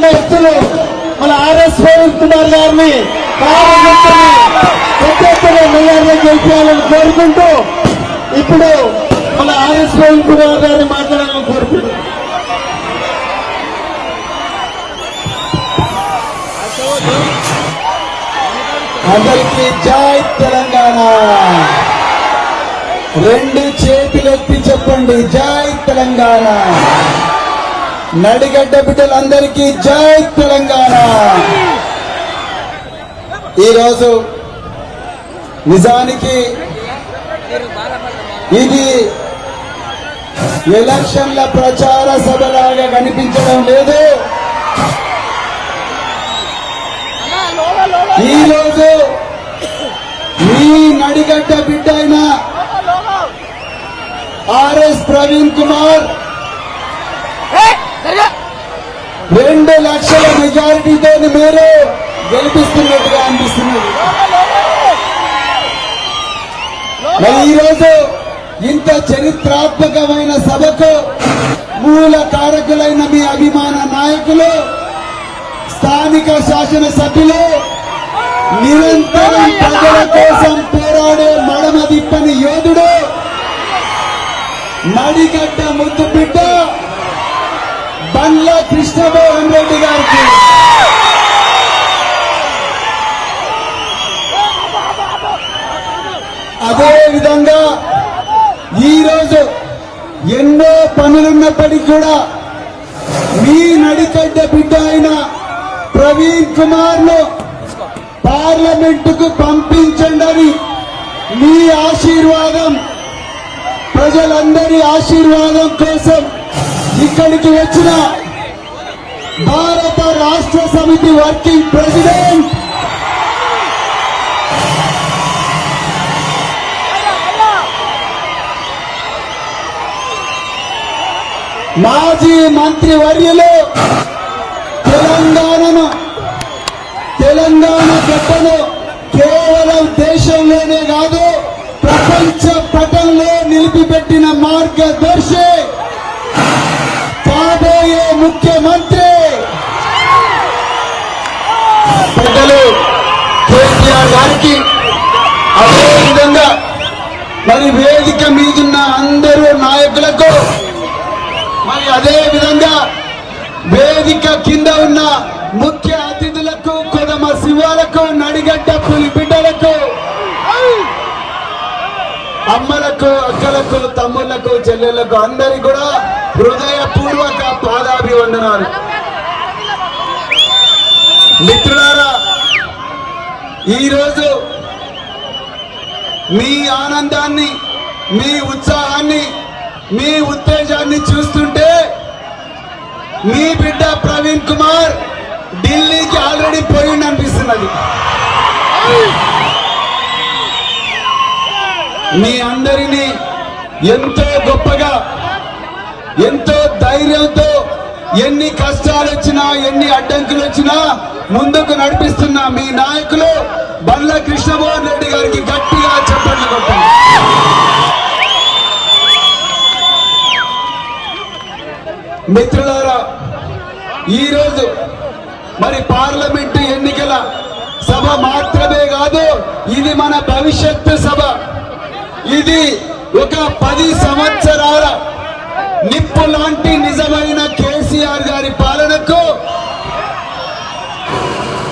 వ్యక్తులు మన ఆర్ఎస్ ప్రవీణ్ కుమార్ గారిని మెజార్టీగా గెలిపించాలని కోరుకుంటూ ఇప్పుడు మన ఆర్ఎస్ ప్రవీణ్ కుమార్ గారిని మాట్లాడాలని కోరుకుంటున్నాం. అందరికీ జై తెలంగాణ. రెండు చేతులెత్తి చెప్పండి జై తెలంగాణ. నడిగడ్డ బిడ్డలందరికీ జై తెలంగాణ. ఈరోజు నిజానికి ఇది ఎలక్షన్ల ప్రచార సభలాగా కనిపించడం లేదు. ఈరోజు మీ నడిగడ్డ బిడ్డ అయిన ఆర్ఎస్ ప్రవీణ్ కుమార్ 2 లక్షల మెజారిటీతో మీరు గెలిపిస్తున్నట్టుగా అనిపిస్తున్నది. మరి ఈరోజు ఇంత చరిత్రాత్మకమైన సభకు మూల కారకులైన మీ అభిమాన నాయకులు, స్థానిక శాసనసభ్యులు, నిరంతరం ప్రజల కోసం పోరాడే మడమ దిప్పని యోధుడు, నడిగడ్డ ముద్దు బిడ్డ బండ్ల కృష్ణమోహన్ రెడ్డి గారికి అదే విధంగా ఈరోజు ఎన్నో పనులున్నప్పటికీ కూడా మీ నడిగడ్డ బిడ్డ అయిన ప్రవీణ్ కుమార్ ను పార్లమెంటుకు పంపించండి. మీ ఆశీర్వాదం, ప్రజలందరి ఆశీర్వాదం కోసం ఇక్కడికి వచ్చిన భారత రాష్ట్ర సమితి వర్కింగ్ ప్రెసిడెంట్ మాజీ మంత్రివర్యులు, తెలంగాణ గడ్డను కేవలం దేశంలోనే కాదు ప్రపంచ పటంలో నిలిపిపెట్టిన మార్గదర్శి, కాబోయే ముఖ్యమంత్రి పెద్దలు కేసీఆర్ గారికి, అదేవిధంగా మరి వేదిక మీదున్న అందరూ నాయకులకు, మరి అదే విధంగా వేదిక కింద ఉన్న ముఖ్య అతిథులకు, కొదమ శివాలకు, నడిగడ్డ పులి బిడ్డలకు, అమ్మలకు, అక్కలకు, తమ్ముళ్లకు, చెల్లెళ్లకు అందరి కూడా హృదయపూర్వక పాదాభివందనాలు. మిత్రులారా, ఈరోజు మీ ఆనందాన్ని, మీ ఉత్సాహాన్ని, మీ ఉత్తేజాన్ని చూస్తుంటే మీ బిడ్డ ప్రవీణ్ కుమార్ ఢిల్లీకి ఆల్రెడీ పోయింది అనిపిస్తున్నది. మీ అందరినీ ఎంతో గొప్పగా, ఎంతో ధైర్యంతో, ఎన్ని కష్టాలు వచ్చినా, ఎన్ని అడ్డంకులు వచ్చినా ముందుకు నడిపిస్తున్న మీ నాయకులు బండ్ల కృష్ణమోహన్ రెడ్డి గారికి గట్టిగా చప్పట్లు కొట్టండి. మిత్రులారా, ఈరోజు మరి పార్లమెంటు ఎన్నికల సభ మాత్రమే కాదు, ఇది మన భవిష్యత్తు సభ. ఇది ఒక 10 సంవత్సరాల నిప్పు లాంటి నిజమైన కేసీఆర్ గారి పాలనకు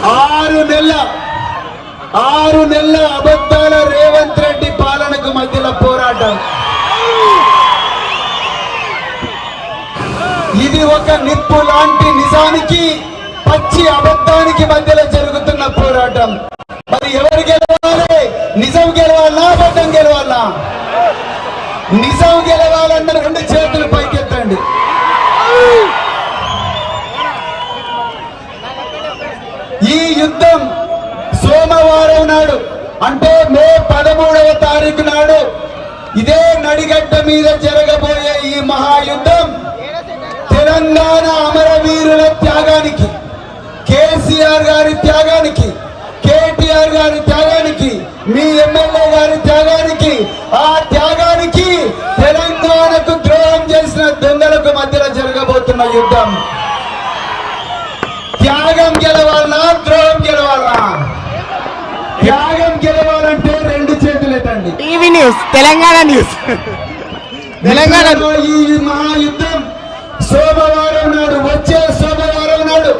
6 నెలల అబద్ధాల రేవంత్ రెడ్డి పాలనకు మధ్యలో పోరాటం. ఇది ఒక నిప్పు లాంటి నిజానికి, పచ్చి అబద్ధానికి మధ్యలో జరుగుతున్న పోరాటం. మరి ఎవరు గెలవాలి? నిజం గెలవాలన్నా, అబద్ధం గెలవాలన్నా? నిజం గెలవాలన్న 2 చేతులు పైకెత్తండి. ఈ యుద్ధం సోమవారం నాడు, అంటే మే 13వ తారీఖు నాడు ఇదే నడిగడ్డ మీద జరగబోయే ఈ మహాయుద్ధం తెలంగాణ అమరవీరుల త్యాగానికి, కేసీఆర్ గారి త్యాగానికి, కేటీఆర్ గారి త్యాగానికి, మీ ఎమ్మెల్యే గారి త్యాగానికి, ఆ త్యాగానికి తెలంగాణకు ద్రోహం చేసిన దొంగలకు మధ్యలో జరగబోతున్న యుద్ధం. త్యాగం గెలవాలనా ద్రోహం గెలవాలనా? త్యాగం గెలవాలంటే రెండు చేతులు ఎత్తండి. TV news, Telangana news. Telangana ఈ మహాయుద్ధం సోమవారం నాడు, వచ్చే సోమవారం నాడు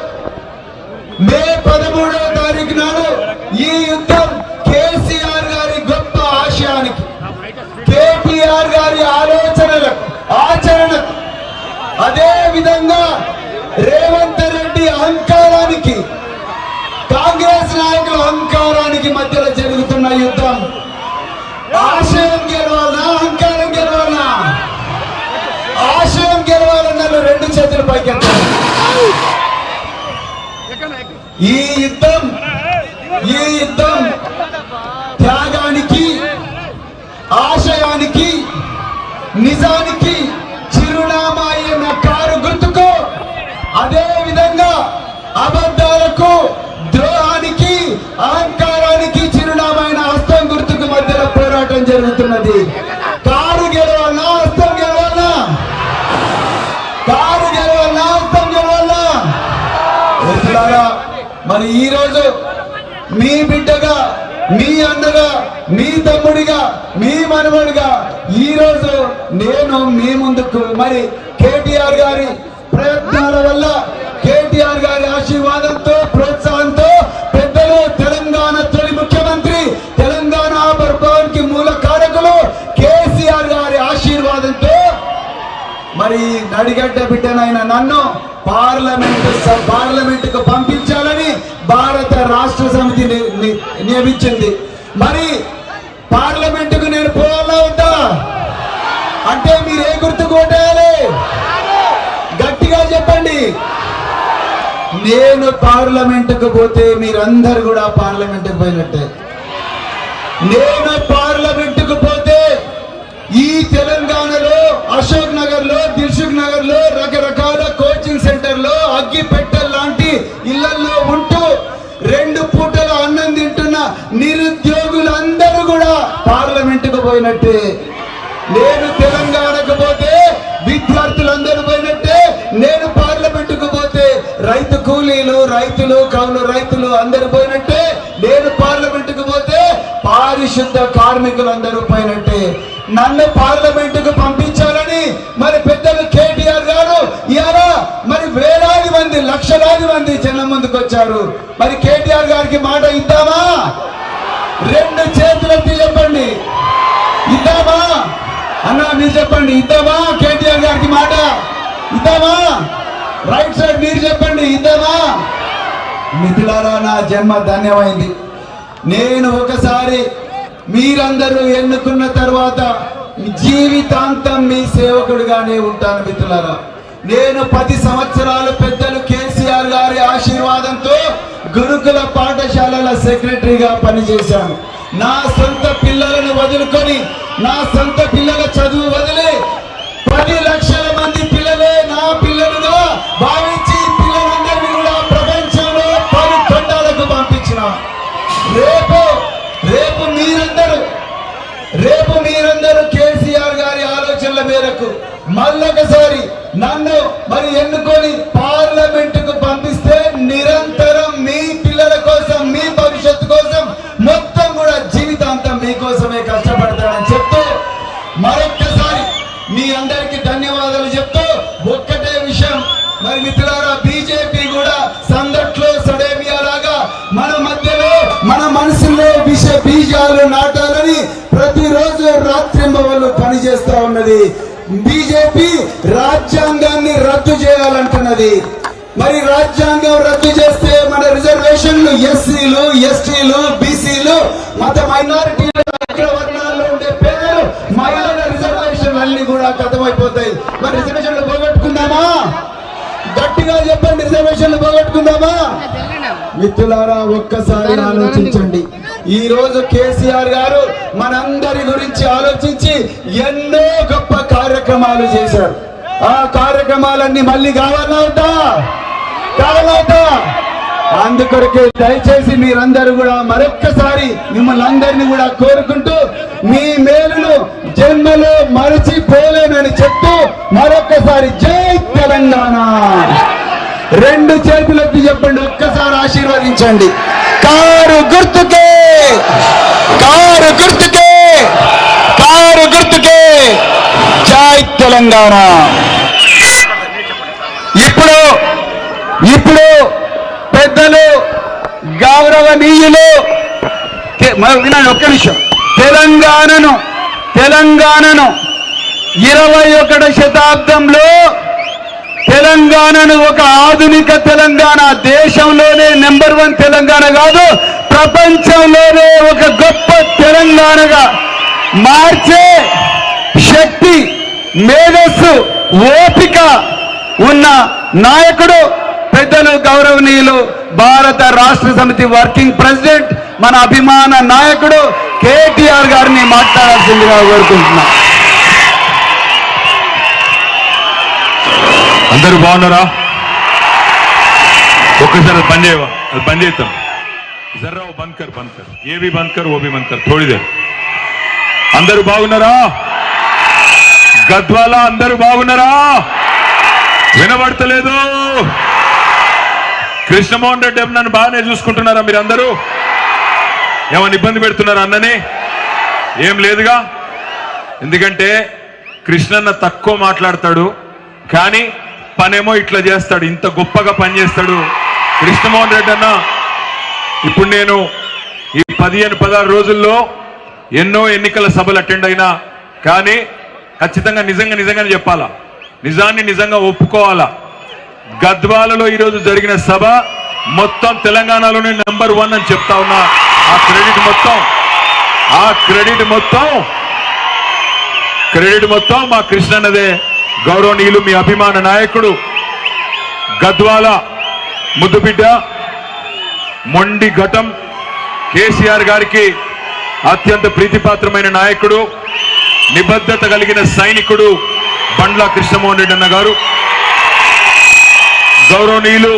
మే 13వ తారీఖు నాడు ఈ యుద్ధం కేసీఆర్ గారి గొప్ప ఆశయానికి, కేటీఆర్ గారి ఆలోచనలకు, ఆచరణకు, అదే విధంగా రేవంత్ రెడ్డి అహంకారానికి, కాంగ్రెస్ నాయకుల అహంకారానికి మధ్యలో జరుగుతున్న యుద్ధం. ఆశయం గెలవాలన్నా అహంకారం గెలవాలన్నా? ఆశయం గెలవాలన్నా రెండు చేతులు పైకెత్తాలి. ఈ యుద్ధం త్యాగానికి, ఆశయానికి, నిజానికి చిరునామా అయిన కారు గుర్తుకు, అదే విధంగా అబద్ధాలకు, ద్రోహానికి, అహంకారానికి చిరునామైన హస్తం గుర్తుకు మధ్యలో పోరాటం జరుగుతున్నది. కారు గెలవాలన్నా హస్తం గెలవాలన్నా? కారు గెలవాలన్నా హస్తం గెలవాలన్నా? మరి ఈ రోజు మీ బిడ్డగా, మీ అన్నగా, మీ తమ్ముడిగా, మీ మనవడిగా ఈ రోజు నేను మీ ముందుకు, మరి కేటీఆర్ గారి ప్రయత్నాల వల్ల, కేటీఆర్ గారి ఆశీర్వాదంతో, ప్రోత్సాహంతో, పెద్దలు, తెలంగాణ తొలి ముఖ్యమంత్రి, తెలంగాణ ఆవిర్భావానికి మూల కారకులు కేసీఆర్ గారి ఆశీర్వాదంతో మరి నడిగడ్డ బిడ్డనైన నన్ను పార్లమెంటుకు పంపించాలని భారత రాష్ట్ర సమితి నియమించింది. మరి పార్లమెంటుకు నేను పోవాలా వద్దా? అంటే మీరు ఏ గుర్తు కొట్టేయాలి? గట్టిగా చెప్పండి. నేను పార్లమెంటుకు పోతే మీరందరూ కూడా పార్లమెంటుకు పోయినట్టే. నేను పార్లమెంటుకు పోతే ఈ తెలంగాణలో అశోక్ నగర్ లో, దిల్సుఖ్ నగర్ లో, రకరకాల కోచింగ్ సెంటర్ లో, అగ్గిపెట్టెల్ లాంటి ఇళ్లలో ఉంటూ 2 పూటల అన్నం తింటున్న నిరుద్యోగులందరూ కూడా పార్లమెంటుకు పోయినట్టే. నేను తెలంగాణకు పోతే విద్యార్థులందరూ పోయినట్టే. నేను పార్లమెంటుకు పోతే రైతు కూలీలు, రైతులు, కౌలు రైతులు అందరూ పోయినట్టే. నేను పార్లమెంటుకు పోతే పారిశుద్ధ కార్మికులందరూ పోయినట్టే. నన్ను పార్లమెంటుకు పంపించాలని మరి పెద్దలు కేటీఆర్ గారు ఇవాళ మరి వేలాది మంది, లక్షలాది మంది జనం ముందుకు వచ్చారు. మరి కేటీఆర్ గారికి మాట ఇద్దామా? రెండు చేతులెత్తి చెప్పండి, ఇద్దామా? అన్నా మీరు చెప్పండి, ఇద్దామా? కేటీఆర్ గారికి మాట ఇద్దామా? రైట్ సైడ్ మీరు చెప్పండి, ఇద్దామా? మిత్రులారా, నా జన్మ ధన్యమైంది. నేను ఒకసారి మీరందరూ ఎన్నుకున్న తర్వాత జీవితాంతం మీ సేవకుడిగానే ఉంటాను మిత్రులారా. నేను 10 సంవత్సరాలు పెద్దలు కేసీఆర్ గారి ఆశీర్వాదంతో గురుకుల పాఠశాలల సెక్రటరీగా పనిచేశాను. నా సొంత పిల్లలను వదులుకొని, నా సొంత పిల్లల చదువు వదిలి 10 లక్షల మంది పిల్లలే నా పిల్లలుగా భావించి పిల్లలందరినీ కూడా ప్రపంచంలో 10 ఖండాలకు పంపించిన. రేపు మీరందరూ కేసీఆర్ గారి ఆలోచనల మేరకు మళ్ళొకసారి నన్ను మరి ఎన్నుకొని పార్లమెంటుకు పంపిస్తే నిరంతరం మీ పిల్లల కోసం, మీ భవిష్యత్తు కోసం మొత్తం కూడా జీవితాంతం మీకోసమే కష్టపడతానని చెప్తూ మరొక్కసారి మీ అందరికీ ధన్యవాదాలు చెప్తూ ఒక్కటే విషయం, మరి మిత్రులారా, బీజేపీ కూడా సందట్లో సడేమియా లాగా మన మధ్యలో, మన మనసులో విష బీజాలు నాటాలని ప్రతిరోజు రాత్రింబవళ్ళు పనిచేస్తా ఉన్నది. బీజేపీ రాజ్యాంగాన్ని రద్దు చేయాలంటున్నది. మరి రాజ్యాంగం రద్దు చేస్తే మన రిజర్వేషన్లు, ఎస్సీలు, ఎస్టీలు, బీసీలు, మత మైనారిటీలు, అగ్రవర్ణాల్లో ఉండే పేదలు, మహిళల రిజర్వేషన్లు అన్ని కూడా కథమైపోతాయి. మరి రిజర్వేషన్లు పోగొట్టుకుందామా? గట్టిగా చెప్పండి, రిజర్వేషన్లు పోగొట్టుకుందామా? మిత్రులారా, ఒక్కసారి ఆలోచించండి. ఈ రోజు కేసీఆర్ గారు మనందరి గురించి ఆలోచించి ఎన్నో గొప్ప కార్యక్రమాలు చేశారు. ఆ కార్యక్రమాలన్నీ మళ్ళీ కావాలవుతా? అందుకొరకే దయచేసి మీరందరూ కూడా మరొక్కసారి మిమ్మల్ని అందరినీ కూడా కోరుకుంటూ మీ మేలును జన్మలో మరచిపోలేనని చెప్తూ మరొక్కసారి జై తెలంగాణ. రెండు చేతులెత్తి చెప్పండి, ఒక్కసారి ఆశీర్వదించండి. కారు గుర్తుకే, కారు గుర్తుకే, కారు గుర్తుకే. జై తెలంగాణ. ఇప్పుడు పెద్దలు గౌరవనీయులు వినండి ఒక్క నిమిషం. తెలంగాణను 21వ శతాబ్దంలో తెలంగాణను ఒక ఆధునిక తెలంగాణ, దేశంలోనే నెంబర్ 1 తెలంగాణ కాదు, ప్రపంచంలోనే ఒక గొప్ప తెలంగాణగా మార్చే శక్తి, మేధస్సు, ఓపిక ఉన్న నాయకుడు పెద్దలు గౌరవనీయులు భారత రాష్ట్ర సమితి వర్కింగ్ ప్రెసిడెంట్ మన అభిమాన నాయకుడు కేటీఆర్ గారిని మాట్లాడాల్సిందిగా కోరుకుంటున్నా. అందరూ బాగున్నారా? ఒక్కసారి అది బంద్ చేయవా? అది బంద్ చేద్దాం జర్రా. బంద్ కర్ ఏ బి బంద్ కర్, ఓ బి బంద్ కర్, థోड़ी देर. అందరూ బాగున్నారా? గద్వాల అందరూ బాగున్నారా? వినబడతలేదు. కృష్ణమోహన్ రెడ్డి నన్ను బాగానే చూసుకుంటున్నారా మీరందరూ? ఏమన్నా ఇబ్బంది పెడుతున్నారా అన్నని? ఏం లేదుగా. ఎందుకంటే కృష్ణన్న తక్కువ మాట్లాడతాడు, కానీ పనేమో ఇట్లా చేస్తాడు. ఇంత గొప్పగా పని చేస్తాడు కృష్ణమోహన్ రెడ్డి అన్న. ఇప్పుడు నేను ఈ 15-16 రోజుల్లో ఎన్నో ఎన్నికల సభలు అటెండ్ అయినా, కానీ ఖచ్చితంగా నిజంగానే చెప్పాలా, నిజంగా ఒప్పుకోవాలా. గద్వాలలో ఈరోజు జరిగిన సభ మొత్తం తెలంగాణలోనే నెంబర్ 1 అని చెప్తా ఉన్నా. ఆ క్రెడిట్ మొత్తం మా కృష్ణన్నదే. గౌరవనీయులు మీ అభిమాన నాయకుడు, గద్వాల ముద్దుబిడ్డ, మొండి ఘటం కేసీఆర్ గారికి అత్యంత ప్రీతిపాత్రమైన నాయకుడు, నిబద్ధత కలిగిన సైనికుడు బండ్ల కృష్ణమోహన్ రెడ్డి అన్న గారు. గౌరవనీయులు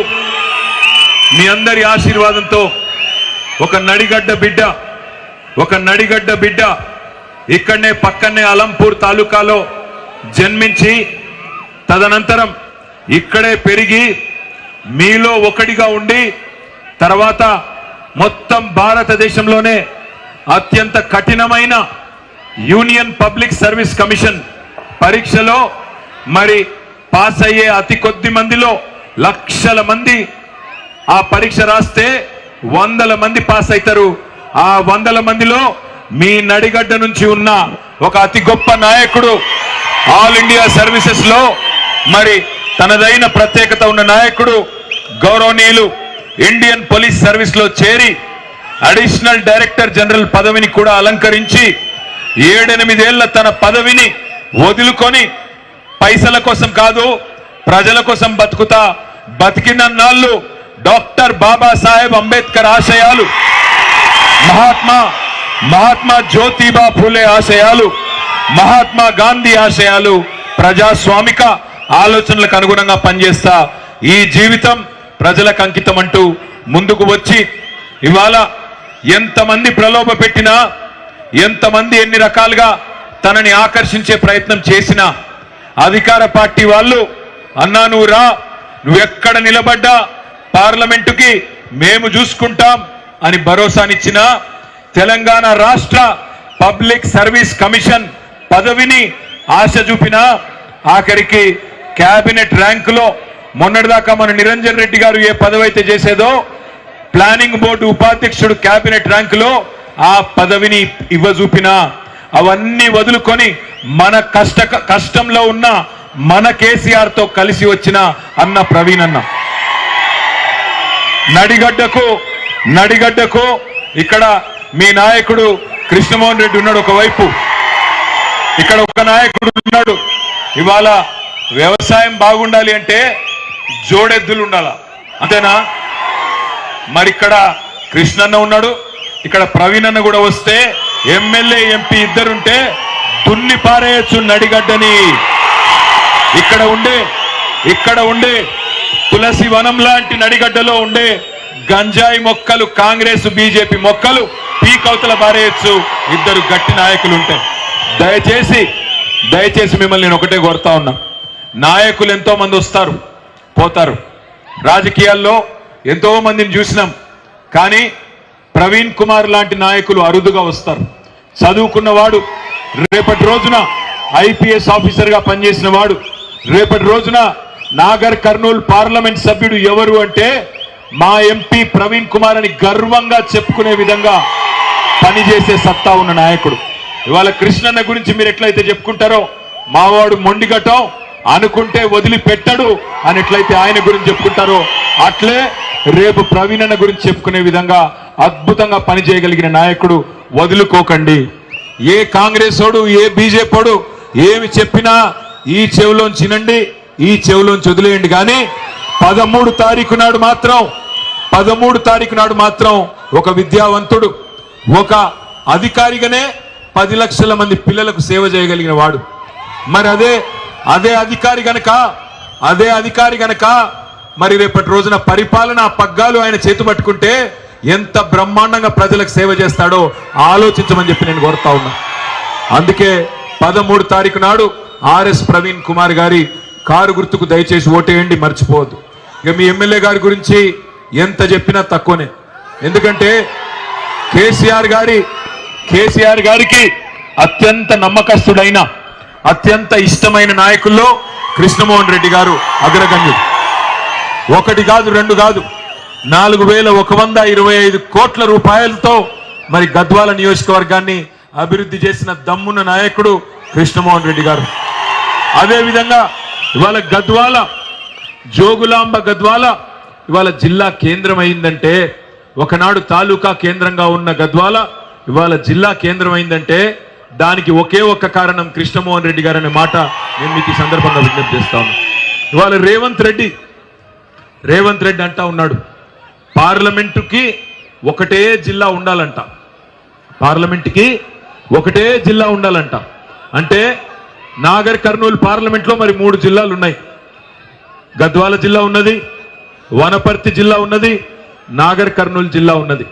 మీ అందరి ఆశీర్వాదంతో ఒక నడిగడ్డ బిడ్డ ఇక్కడనే పక్కనే అలంపూర్ తాలూకాలో జన్మించి తదనంతరం ఇక్కడే పెరిగి మీలో ఒకటిగా ఉండి తర్వాత మొత్తం భారతదేశంలోనే అత్యంత కఠినమైన యూనియన్ పబ్లిక్ సర్వీస్ కమిషన్ పరీక్షలో మరి పాస్ అయ్యే అతి కొద్ది మందిలో లక్షల మంది ఆ పరీక్ష రాస్తే 100 మంది పాస్ అవుతారు. ఆ 100 మందిలో మీ నడిగడ్డ నుంచి ఉన్న ఒక అతి గొప్ప నాయకుడు, ఆల్ ఇండియా సర్వీసెస్ లో మరి తనదైన ప్రత్యేకత ఉన్న నాయకుడు, గౌరవనీయులు ఇండియన్ పోలీస్ సర్వీస్ లో చేరి అడిషనల్ డైరెక్టర్ జనరల్ పదవిని కూడా అలంకరించి 7-8 ఏళ్ల తన పదవిని వదులుకొని పైసల కోసం కాదు ప్రజల కోసం బతికిన నాళ్ళు డాక్టర్ బాబాసాహెబ్ అంబేద్కర్ ఆశయాలు, మహాత్మా జ్యోతిబా ఫూలే ఆశయాలు, మహాత్మా గాంధీ ఆశయాలు, ప్రజాస్వామిక ఆలోచనలకు అనుగుణంగా పనిచేస్తా ఈ జీవితం ప్రజలకు అంకితం అంటూ ముందుకు వచ్చి ఇవాళ ఎంతమంది ప్రలోభ పెట్టినా, ఎంతమంది ఎన్ని రకాలుగా తనని ఆకర్షించే ప్రయత్నం చేసినా అధికార పార్టీ వాళ్ళు అన్నా నువ్వు రా, నువ్వెక్కడ నిలబడ్డా పార్లమెంటుకి మేము చూసుకుంటాం అని భరోసానిచ్చిన తెలంగాణ రాష్ట్ర పబ్లిక్ సర్వీస్ కమిషన్ పదవిని ఆశ చూపిన ఆఖరికి క్యాబినెట్ ర్యాంకులో మొన్నటిదాకా మన నిరంజన్ రెడ్డి గారు ఏ పదవి అయితే చేసేదో ప్లానింగ్ బోర్డు ఉపాధ్యక్షుడు క్యాబినెట్ ర్యాంకులో ఆ పదవిని ఇవ్వజూపిన అవన్నీ వదులుకొని మన కష్టంలో ఉన్న మన కేసీఆర్ తో కలిసి వచ్చిన అన్న ప్రవీణ్ అన్న నడిగడ్డకు ఇక్కడ మీ నాయకుడు కృష్ణమోహన్ రెడ్డి ఉన్నాడు ఒకవైపు, ఇక్కడ ఒక నాయకుడు ఉన్నాడు. ఇవాళ వ్యవసాయం బాగుండాలి అంటే జోడెద్దులు ఉండాలా, అంతేనా? మరి ఇక్కడ కృష్ణన్న ఉన్నాడు, ఇక్కడ ప్రవీణ్ అన్న కూడా వస్తే ఎమ్మెల్యే ఎంపీ ఇద్దరుంటే దున్ని పారేయచ్చు నడిగడ్డని. ఇక్కడ ఉండే తులసి వనం లాంటి నడిగడ్డలో ఉండే గంజాయి మొక్కలు, కాంగ్రెస్ బీజేపీ మొక్కలు పీకవతల పారేయచ్చు ఇద్దరు గట్టి నాయకులు ఉంటే. దయచేసి మిమ్మల్ని నేను ఒకటే కోరుతా ఉన్నా, నాయకులు ఎంతో మంది వస్తారు పోతారు, రాజకీయాల్లో ఎంతో మందిని చూసినాం, కానీ ప్రవీణ్ కుమార్ లాంటి నాయకులు అరుదుగా వస్తారు. చదువుకున్నవాడు, రేపటి రోజున ఐపీఎస్ ఆఫీసర్గా పనిచేసిన వాడు, రేపటి రోజున నాగర్ కర్నూలు పార్లమెంట్ సభ్యుడు ఎవరు అంటే మా ఎంపీ ప్రవీణ్ కుమార్ అని గర్వంగా చెప్పుకునే విధంగా పనిచేసే సత్తా ఉన్న నాయకుడు. ఇవాళ కృష్ణన్న గురించి మీరు ఎట్లయితే చెప్పుకుంటారో, మావాడు మొండిగటం అనుకుంటే వదిలిపెట్టడు అని ఎట్లయితే ఆయన గురించి చెప్పుకుంటారో, అట్లే రేపు ప్రవీణ్ అన్న గురించి చెప్పుకునే విధంగా అద్భుతంగా పనిచేయగలిగిన నాయకుడు. వదులుకోకండి. ఏ కాంగ్రెస్ వాడు, ఏ బీజేపీ ఏమి చెప్పినా ఈ చెవిలోంచి వినండి, ఈ చెవిలోంచి వదిలేయండి. కానీ 13 తారీఖు నాడు మాత్రం ఒక విద్యావంతుడు, ఒక అధికారిగానే 10 లక్షల మంది పిల్లలకు సేవ చేయగలిగిన వాడు. మరి అదే అధికారి గనక మరి రేపటి రోజున పరిపాలన పగ్గాలు ఆయన చేతు పట్టుకుంటే ఎంత బ్రహ్మాండంగా ప్రజలకు సేవ చేస్తాడో ఆలోచించమని చెప్పి నేను కోరుతా ఉన్నా. అందుకే 13 తారీఖు నాడు ఆర్ఎస్ ప్రవీణ్ కుమార్ గారి కారు గుర్తుకు దయచేసి ఓటేయండి, మర్చిపోవద్దు. ఇక మీ ఎమ్మెల్యే గారి గురించి ఎంత చెప్పినా తక్కువనే. ఎందుకంటే కేసీఆర్ గారికి అత్యంత నమ్మకస్తుడైన, అత్యంత ఇష్టమైన నాయకుల్లో కృష్ణమోహన్ రెడ్డి గారు అగ్రగణ్యుడు. 1 కాదు 2 కాదు 4125 కోట్ల రూపాయలతో మరి గద్వాల నియోజకవర్గాన్ని అభివృద్ధి చేసిన దమ్మున్న నాయకుడు కృష్ణమోహన్ రెడ్డి గారు. అదేవిధంగా ఇవాళ గద్వాల, జోగులాంబ గద్వాల ఇవాళ జిల్లా కేంద్రం అయిందంటే, ఒకనాడు తాలూకా కేంద్రంగా ఉన్న గద్వాల ఇవాళ జిల్లా కేంద్రం అయిందంటే దానికి ఒకే ఒక్క కారణం కృష్ణమోహన్ రెడ్డి గారు అనే మాట నేను మీకు ఈ సందర్భంగా విజ్ఞప్తి చేస్తాను. ఇవాళ రేవంత్ రెడ్డి అంటా ఉన్నాడు, పార్లమెంటుకి ఒకటే జిల్లా ఉండాలంట. పార్లమెంటుకి ఒకటే జిల్లా ఉండాలంట. అంటే నాగర్ కర్నూలు పార్లమెంట్లో మరి 3 జిల్లాలు ఉన్నాయి. గద్వాల జిల్లా ఉన్నది, వనపర్తి జిల్లా ఉన్నది, నాగర్ కర్నూలు జిల్లా ఉన్నది.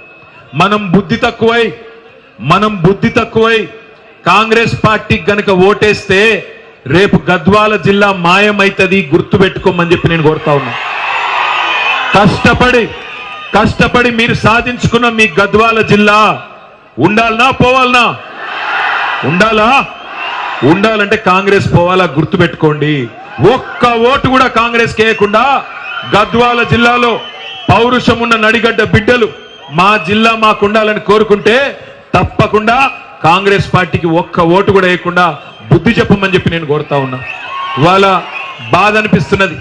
మనం బుద్ధి తక్కువై కాంగ్రెస్ పార్టీకి గనక ఓటేస్తే రేపు గద్వాల జిల్లా మాయమైతుంది, గుర్తు పెట్టుకోమని చెప్పి నేను కోరుతా ఉన్నా. కష్టపడి మీరు సాధించుకున్న మీ గద్వాల జిల్లా ఉండాలనా పోవాలనా? ఉండాలంటే కాంగ్రెస్ పోవాలా, గుర్తు పెట్టుకోండి. ఒక్క ఓటు కూడా కాంగ్రెస్ కేయకుండా గద్వాల జిల్లాలో పౌరుషం ఉన్న నడిగడ్డ బిడ్డలు మా జిల్లా మాకు ఉండాలని కోరుకుంటే తప్పకుండా కాంగ్రెస్ పార్టీకి ఒక్క ఓటు కూడా వేయకుండా బుద్ధి చెప్పమని చెప్పి నేను కోరుతా ఉన్నా. ఇవాళ బాధ అనిపిస్తున్నది.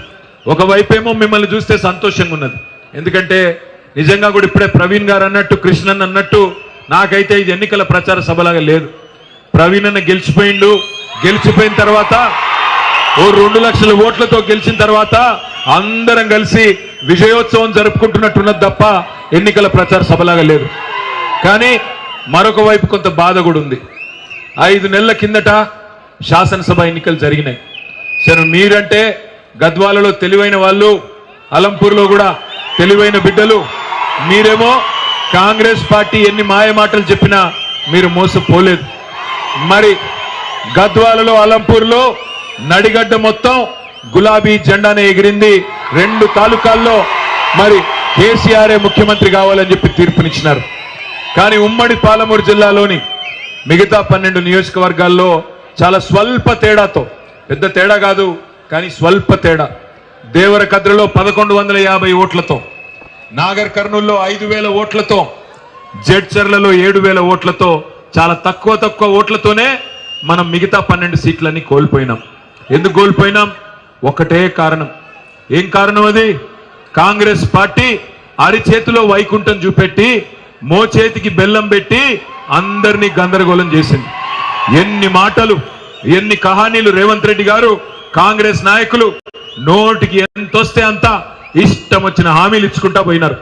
ఒకవైపేమో మిమ్మల్ని చూస్తే సంతోషంగా ఉన్నది. ఎందుకంటే నిజంగా కూడా ఇప్పుడే ప్రవీణ్ గారు అన్నట్టు, కృష్ణన్ అన్నట్టు నాకైతే ఇది ఎన్నికల ప్రచార సభలాగా లేదు. ప్రవీణ్ అన్న గెలిచిపోయిన తర్వాత ఓ 2 లక్షల ఓట్లతో గెలిచిన తర్వాత అందరం కలిసి విజయోత్సవం జరుపుకుంటున్నట్టున్నది తప్ప ఎన్నికల ప్రచార సభలాగా లేదు. కానీ మరొక వైపు కొంత బాధ కూడా ఉంది. 5 నెలల కిందట శాసనసభ ఎన్నికలు జరిగినాయి. సరే, మీరంటే గద్వాలలో తెలివైన వాళ్ళు, అలంపూర్లో కూడా తెలివైన బిడ్డలు. మీరేమో కాంగ్రెస్ పార్టీ ఎన్ని మాయ మాటలు చెప్పినా మీరు మోసపోలేదు. మరి గద్వాలలో, అలంపూర్లో నడిగడ్డ మొత్తం గులాబీ జెండానే ఎగిరింది. 2 తాలూకాల్లో మరి కేసీఆర్ ముఖ్యమంత్రి కావాలని చెప్పి తీర్పునిచ్చినారు. కానీ ఉమ్మడి పాలమూరు జిల్లాలోని మిగతా 12 నియోజకవర్గాల్లో చాలా స్వల్ప తేడాతో, పెద్ద తేడా కాదు కానీ స్వల్ప తేడా, దేవరకద్రలో 1150 ఓట్లతో, నాగర్ కర్నూల్లో 5000 ఓట్లతో, జడ్చర్లలో 7000 ఓట్లతో, చాలా తక్కువ ఓట్లతోనే మనం మిగతా 12 సీట్లన్నీ కోల్పోయినాం. ఎందుకు కోల్పోయినాం? ఒకటే కారణం. ఏం కారణం అది? కాంగ్రెస్ పార్టీ అరిచేతిలో వైకుంఠం చూపెట్టి మోచేతికి బెల్లం పెట్టి అందరినీ గందరగోళం చేసింది. ఎన్ని మాటలు, ఎన్ని కహానీలు రేవంత్ రెడ్డి గారు, కాంగ్రెస్ నాయకులు నోటికి ఎంతొస్తే అంత ఇష్టం వచ్చిన హామీలు ఇచ్చుకుంటా పోయినారు.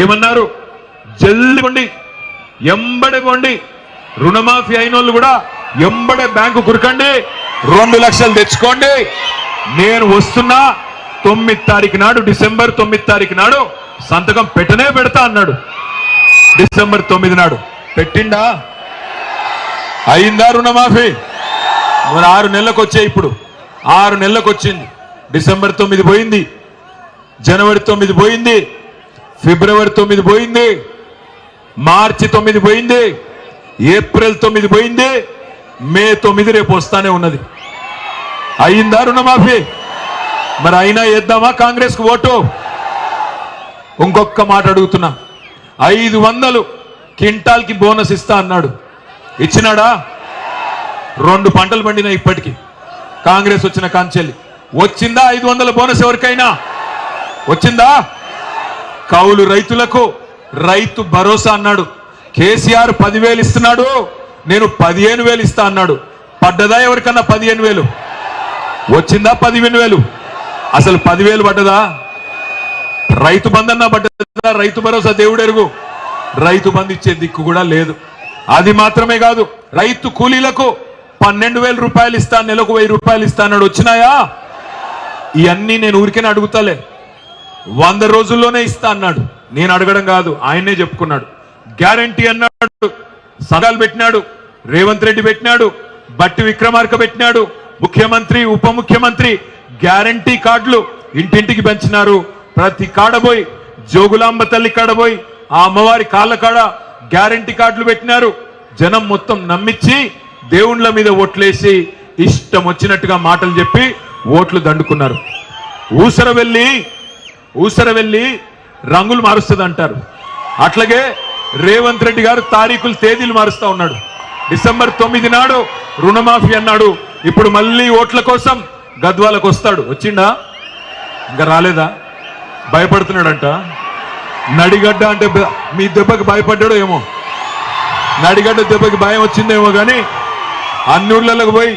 ఏమన్నారు? జల్ది కొండి, ఎంబడే పోండి, రుణమాఫీ అయిన వాళ్ళు కూడా ఎంబడే బ్యాంకు కురకండి, 2 లక్షలు తెచ్చుకోండి, నేను వస్తున్నా 9 తారీఖు నాడు, డిసెంబర్ 9 తారీఖు నాడు సంతకం పెడతా అన్నాడు. డిసెంబర్ 9 నాడు పెట్టిండా? అయిందా రుణమాఫీ? మరి 6 నెలలకు వచ్చాయి. ఇప్పుడు 6 నెలలకు వచ్చింది. డిసెంబర్ 9 పోయింది, జనవరి 9 పోయింది, ఫిబ్రవరి 9 పోయింది, మార్చి 9 పోయింది, ఏప్రిల్ 9 పోయింది, మే 9 రేపు వస్తానే ఉన్నది. అయిందా రుణమాఫీ? మరి అయినా వేద్దామా కాంగ్రెస్ కు ఓటు? ఇంకొక మాట అడుగుతున్నా, 500 క్వింటాల్కి బోనస్ ఇస్తా అన్నాడు, ఇచ్చినాడా? 2 పంటలు పండినా ఇప్పటికి కాంగ్రెస్ వచ్చిన కాంచెల్లి. వచ్చిందా 500 బోనస్? ఎవరికైనా వచ్చిందా? కౌలు రైతులకు రైతు భరోసా అన్నాడు, కేసీఆర్ 10,000 ఇస్తున్నాడు, నేను 15,000 ఇస్తా అన్నాడు. పడ్డదా ఎవరికన్నా 15,000? వచ్చిందా 15,000? అసలు 10,000 పడ్డదా? రైతు బంధు అన్నా పడ్డదా? రైతు భరోసా దేవుడెరుగు. రైతు బంధు ఇచ్చే దిక్కు కూడా లేదు. అది మాత్రమే కాదు, రైతు కూలీలకు 12,000 రూపాయలు ఇస్తా, నెలకు 1,000 రూపాయలు ఇస్తా అన్నాడు. వచ్చినాయా? ఇవన్నీ నేను ఊరికేనే అడుగుతాలే. 100 రోజుల్లోనే ఇస్తా అన్నాడు. నేను అడగడం కాదు, ఆయనే చెప్పుకున్నాడు. గ్యారంటీ అన్నాడు, సగాలు పెట్టినాడు, రేవంత్ రెడ్డి పెట్టినాడు, బట్టి విక్రమార్క పెట్టినాడు, ముఖ్యమంత్రి ఉప ముఖ్యమంత్రి గ్యారంటీ కార్డులు ఇంటింటికి పెంచినారు. ప్రతి కాడబోయి, జోగులాంబ తల్లి కాడబోయి, ఆ అమ్మవారి కాళ్ళ కాడ గ్యారంటీ కార్డులు పెట్టినారు. జనం మొత్తం నమ్మించి దేవుళ్ళ మీద ఓట్లేసి ఇష్టం వచ్చినట్టుగా మాటలు చెప్పి ఓట్లు దండుకున్నారు. ఊసర వెళ్ళి రంగులు మారుస్తుంది అంటారు. అట్లాగే రేవంత్ రెడ్డి గారు తారీఖులు, తేదీలు మారుస్తా ఉన్నాడు. డిసెంబర్ 9 నాడు రుణమాఫీ అన్నాడు. ఇప్పుడు మళ్ళీ ఓట్ల కోసం గద్వాలకు వస్తాడు. వచ్చిండా? ఇంకా రాలేదా? భయపడుతున్నాడంట. నడిగడ్డ అంటే మీ దెబ్బకి భయపడ్డాడో ఏమో, నడిగడ్డ దెబ్బకి భయం వచ్చిందేమో. కానీ అన్ని ఊళ్ళకి పోయి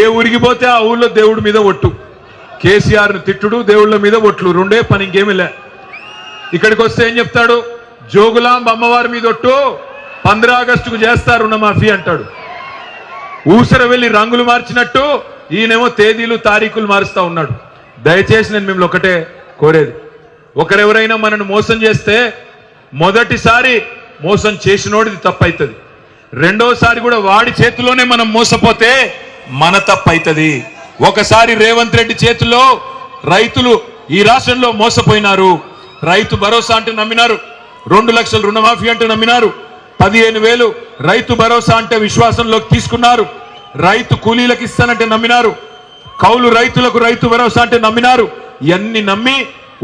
ఏ ఊరికి పోతే ఆ ఊళ్ళో దేవుడి మీద ఒట్టు, కేసీఆర్ను తిట్టుడు, దేవుళ్ళ మీద ఒట్లు, రెండే పని, ఇంకేమీ లే. ఇక్కడికి వస్తే ఏం చెప్తాడు? జోగులాంబ అమ్మవారి మీద ఒట్టు, 15 ఆగస్టుకు చేస్తారు రుణమాఫీ అంటాడు. ఊసర వెళ్ళి రంగులు మార్చినట్టు ఈయనేమో తేదీలు, తారీఖులు మారుస్తా ఉన్నాడు. దయచేసి నేను మిమ్మల్ని ఒకటే కోరేది, ఒకరెవరైనా మనను మోసం చేస్తే మొదటిసారి మోసం చేసినోడిది తప్పైతుంది, రెండోసారి కూడా వాడి చేతిలోనే మనం మోసపోతే మన తప్పైతుంది. ఒకసారి రేవంత్ రెడ్డి చేతిలో రైతులు ఈ రాష్ట్రంలో మోసపోయినారు. రైతు భరోసా అంటే నమ్మినారు, 2 లక్షల రుణమాఫీ అంటే నమ్మినారు, 15,000 రైతు భరోసా అంటే విశ్వాసంలోకి తీసుకున్నారు, రైతు కూలీలకు ఇస్తానంటే నమ్మినారు, కౌలు రైతులకు రైతు భరోసా అంటే నమ్మినారు. ఇవన్నీ నమ్మి